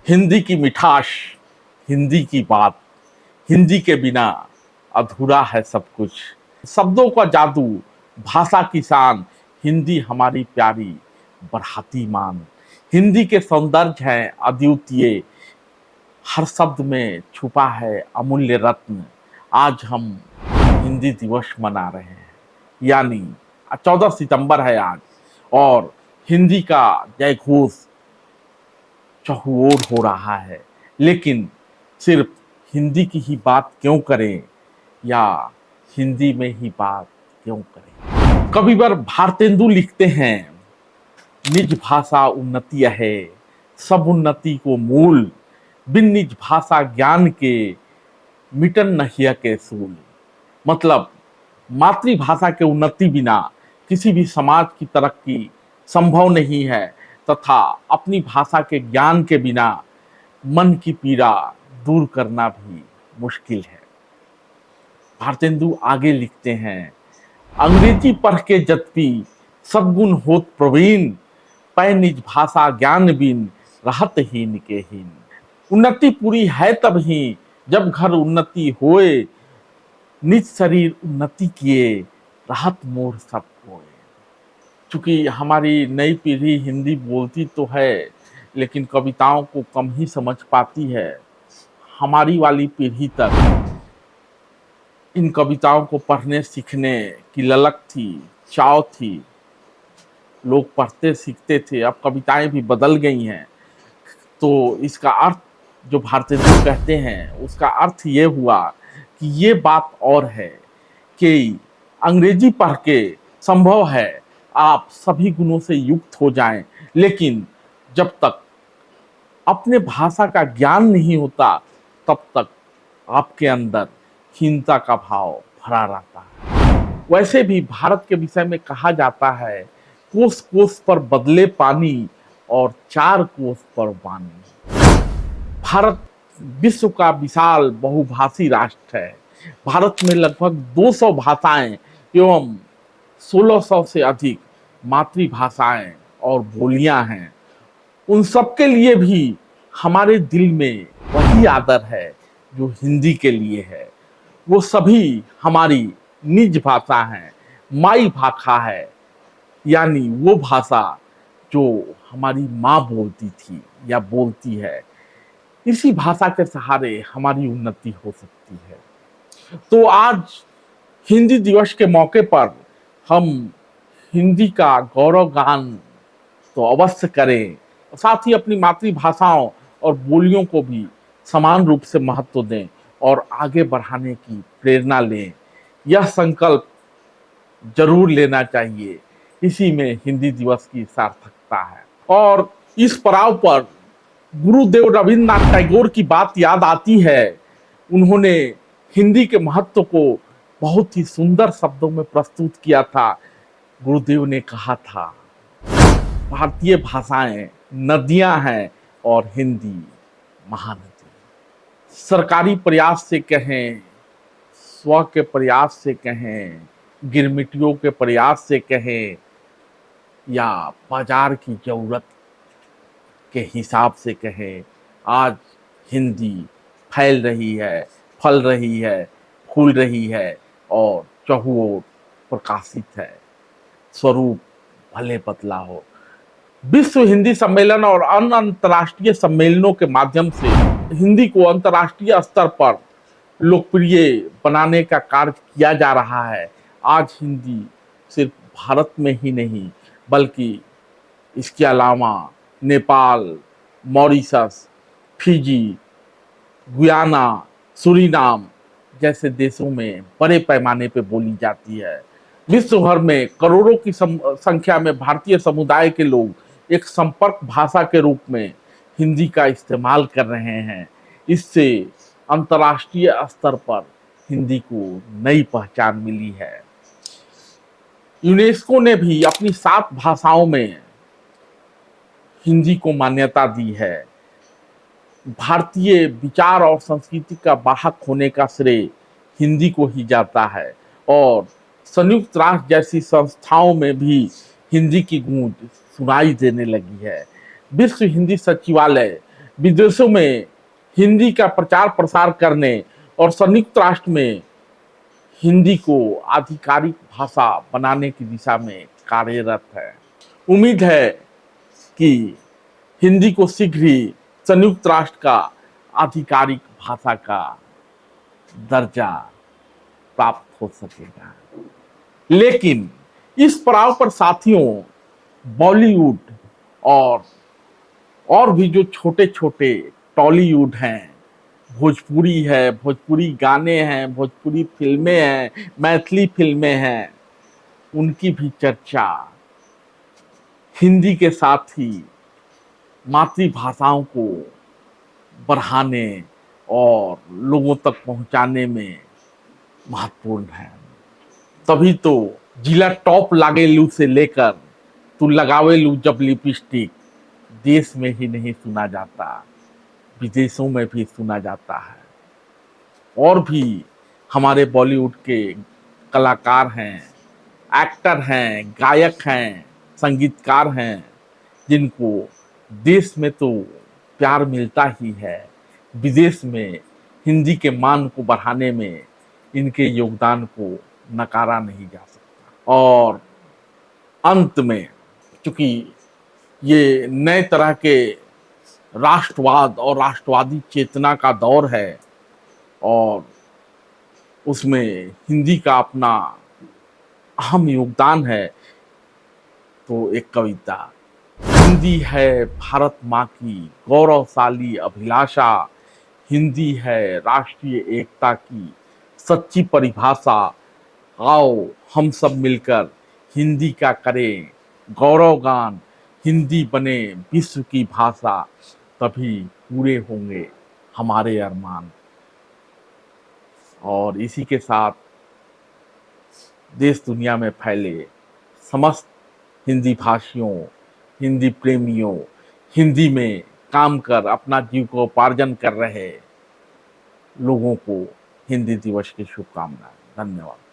हिंदी की मिठास, हिंदी की बात, हिंदी के बिना अधूरा है सब कुछ। शब्दों का जादू, भाषा की शान, हिंदी हमारी प्यारी बढ़ाती मान। हिंदी के सौंदर्य हैं अद्वितीय, हर शब्द में छुपा है अमूल्य रत्न। आज हम हिंदी दिवस मना रहे हैं, यानी 14 सितंबर है आज, और हिंदी का जय घोष चहुओर हो रहा है। लेकिन सिर्फ हिंदी की ही बात क्यों करें, या हिंदी में ही बात क्यों करें। कविवर भारतेंदु लिखते हैं, निज भाषा उन्नति है, सब उन्नति को मूल, बिन निज भाषा ज्ञान के मिटन नहिया के सूल। मतलब मातृभाषा के उन्नति बिना किसी भी समाज की तरक्की संभव नहीं है, तथा अपनी भाषा के ज्ञान के बिना मन की पीड़ा दूर करना भी मुश्किल है। भारतेंदु आगे लिखते हैं, अंग्रेजी पढ़ के जतपी सद्गुण होत प्रवीण, पै निज भाषा ज्ञान बिन रहत हीन के हीन। उन्नति पूरी है तब ही जब घर उन्नति होए, निज शरीर उन्नति किए राहत मोर सब होए। चूंकि हमारी नई पीढ़ी हिंदी बोलती तो है, लेकिन कविताओं को कम ही समझ पाती है। हमारी वाली पीढ़ी तक इन कविताओं को पढ़ने सीखने की ललक थी, चाव थी, लोग पढ़ते सीखते थे। अब कविताएं भी बदल गई हैं, तो इसका अर्थ जो भारतेंदु कहते हैं उसका अर्थ ये हुआ कि ये बात और है कि अंग्रेजी पढ़ के संभव है आप सभी गुणों से युक्त हो जाएं, लेकिन जब तक अपने भाषा का ज्ञान नहीं होता तब तक आपके अंदर हीनता का भाव भरा रहता है। वैसे भी भारत के विषय में कहा जाता है, कोस कोस पर बदले पानी और चार कोस पर वाणी। भारत विश्व का विशाल बहुभाषी राष्ट्र है। भारत में लगभग 200 भाषाएं एवं 1600 से अधिक मातृभाषाएं और बोलियां हैं। उन सबके लिए भी हमारे दिल में वही आदर है जो हिंदी के लिए है। वो सभी हमारी निज भाषा है, माई भाषा है, यानी वो भाषा जो हमारी माँ बोलती थी या बोलती है। इसी भाषा के सहारे हमारी उन्नति हो सकती है। तो आज हिंदी दिवस के मौके पर हम हिंदी का गौरव गान तो अवश्य करें, साथ ही अपनी मातृभाषाओं और बोलियों को भी समान रूप से महत्व दें और आगे बढ़ाने की प्रेरणा लें। यह संकल्प जरूर लेना चाहिए, इसी में हिंदी दिवस की सार्थकता है। और इस पड़ाव पर गुरुदेव रविन्द्रनाथ टैगोर की बात याद आती है। उन्होंने हिंदी के महत्व को बहुत ही सुंदर शब्दों में प्रस्तुत किया था। गुरुदेव ने कहा था, भारतीय भाषाएं नदियां हैं और हिंदी महानदी। सरकारी प्रयास से कहें, स्व के प्रयास से कहें, गिरमिटियों के प्रयास से कहें, या बाजार की जरूरत के हिसाब से कहें, आज हिंदी फैल रही है, फल रही है, फूल रही है और चहुओर प्रकाशित है। स्वरूप भले बदला हो। विश्व हिंदी सम्मेलन और अन्य अंतर्राष्ट्रीय सम्मेलनों के माध्यम से हिंदी को अंतर्राष्ट्रीय स्तर पर लोकप्रिय बनाने का कार्य किया जा रहा है। आज हिंदी सिर्फ भारत में ही नहीं, बल्कि इसके अलावा Nepal, Mauritius, Fiji, Guyana, Suriname जैसे देशों में बड़े पैमाने पर बोली जाती है। विश्व भर में करोड़ों की संख्या में भारतीय समुदाय के लोग एक संपर्क भाषा के रूप में हिंदी का इस्तेमाल कर रहे हैं। इससे अंतर्राष्ट्रीय स्तर पर हिंदी को नई पहचान मिली है। यूनेस्को ने भी अपनी 7 भाषाओं में हिंदी को मान्यता दी है। भारतीय विचार और संस्कृति का वाहक होने का श्रेय हिंदी को ही जाता है, और संयुक्त राष्ट्र जैसी संस्थाओं में भी हिंदी की गूंज सुनाई देने लगी है। विश्व हिंदी सचिवालय विदेशों में हिंदी का प्रचार प्रसार करने और संयुक्त राष्ट्र में हिंदी को आधिकारिक भाषा बनाने की दिशा में कार्यरत है। उम्मीद है कि हिंदी को शीघ्र ही संयुक्त राष्ट्र का आधिकारिक भाषा का दर्जा प्राप्त हो सकेगा। लेकिन इस पड़ाव पर साथियों, बॉलीवुड और भी जो छोटे छोटे टॉलीवुड हैं, भोजपुरी है, भोजपुरी गाने हैं, भोजपुरी फिल्में हैं, मैथिली फिल्में हैं, उनकी भी चर्चा हिंदी के साथ ही मातृभाषाओं को बढ़ाने और लोगों तक पहुंचाने में महत्वपूर्ण है। तभी तो जिला टॉप लागेलू से लेकर तू लगावेलू जब लिपस्टिक देश में ही नहीं सुना जाता, विदेशों में भी सुना जाता है। और भी हमारे बॉलीवुड के कलाकार हैं, एक्टर हैं, गायक हैं, संगीतकार हैं, जिनको देश में तो प्यार मिलता ही है, विदेश में हिंदी के मान को बढ़ाने में इनके योगदान को नकारा नहीं जा सकता। और अंत में, चूंकि ये नए तरह के राष्ट्रवाद और राष्ट्रवादी चेतना का दौर है और उसमें हिंदी का अपना अहम योगदान है, तो एक कविता, हिंदी है भारत माँ की गौरवशाली अभिलाषा, हिंदी है राष्ट्रीय एकता की सच्ची परिभाषा, आओ हम सब मिलकर हिंदी का करें गौरवगान, हिंदी बने विश्व की भाषा, तभी पूरे होंगे हमारे अरमान। और इसी के साथ देश दुनिया में फैले समस्त हिंदी भाषियों, हिंदी प्रेमियों, हिंदी में काम कर अपना जीविकोपार्जन कर रहे लोगों को हिंदी दिवस की शुभकामनाएं। धन्यवाद।